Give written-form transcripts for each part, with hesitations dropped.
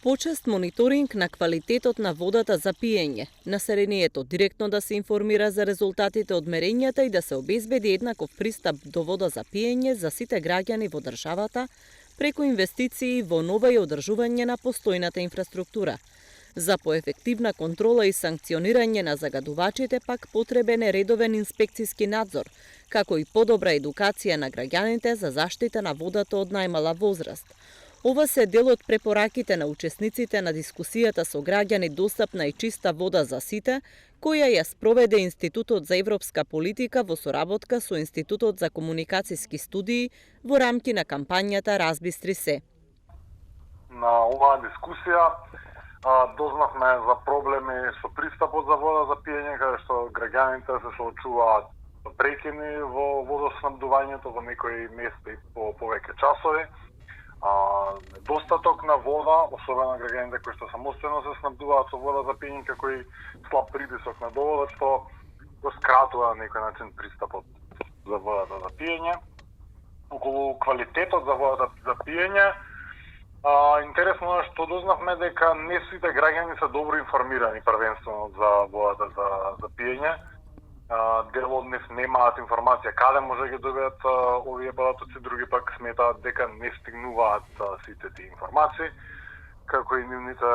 Почест мониторинг на квалитетот на водата за пиење, населението директно да се информира за резултатите од мерењата и да се обезбеди еднаков пристап до вода за пиење за сите граѓани во државата преку инвестиции во нова и одржување на постојната инфраструктура. За поефективна контрола и санкционирање на загадувачите пак потребен е редовен инспекциски надзор, како и подобра едукација на граѓаните за заштита на водата од најмала возраст. Ова се дел од препораките на учесниците на дискусијата со граѓани достапна и чиста вода за сите, која ја спроведе Институтот за европска политика во соработка со Институтот за комуникацијски студии во рамки на кампањата Разбистри се. На оваа дискусија дознавме за проблеми со пристапот за вода за пиење, каде што граѓаните се соочуваат со прекини во водоснабдувањето во некои места и по повеќе часови. Недостаток на вода, особено граѓаните кои што самостојно се снабдуваат со вода за пиење, како и слаб притисок на доводот, што го скратува на некој начин пристапот за водата за пиење. Околу квалитетот за водата за пиење, интересно е што дознавме дека не сите граѓани се добро информирани првенствено за водата за пиење. Дел од нив немаат информација каде може да ги добијат овие податоци, други пак сметаат дека не стигнуваат сите тие информации, како и нивните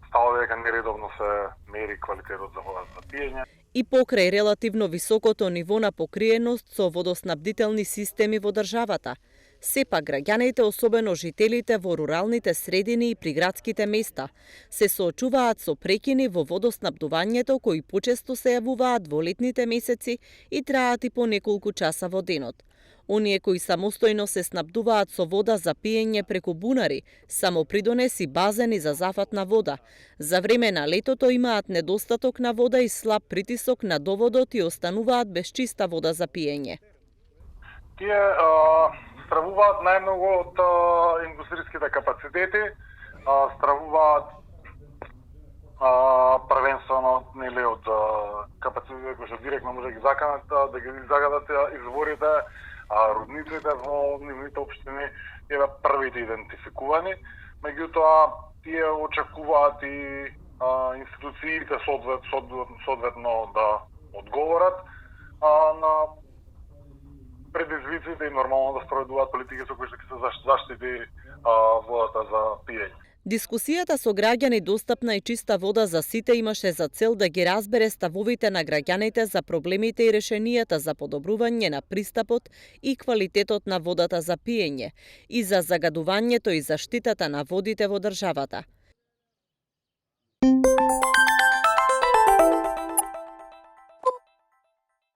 ставови дека нередовно се мери квалитетот за водата за пиење. И покрај релативно високото ниво на покриеност со водоснабдителни системи во државата, сепак граѓаните, особено жителите во руралните средини и приградските места, се соочуваат со прекини во водоснабдувањето кои почесто се јавуваат во летните месеци и траат и по неколку часа во денот. Оние кои самостојно се снабдуваат со вода за пиење преку бунари, самопридонеси базени за зафатна вода. За време на летото имаат недостаток на вода и слаб притисок на доводот и остануваат без чиста вода за пиење. Тие стравуваат најмногу од индустријските капацитети, стравуваат првенствено од капацитетите кои што директно може да ги заканат, да ги загадат изворите, рудниците во нивните општини еве првите идентификувани. Меѓутоа, тие очекуваат и институциите соодветно да одговорат на предизвиците и нормално да спроведуваат политики со кои што ќе се заштити водата за пиење. Дискусијата со граѓани достапна и чиста вода за сите имаше за цел да ги разбере ставовите на граѓаните за проблемите и решенијата за подобрување на пристапот и квалитетот на водата за пиење и за загадувањето и заштитата на водите во државата.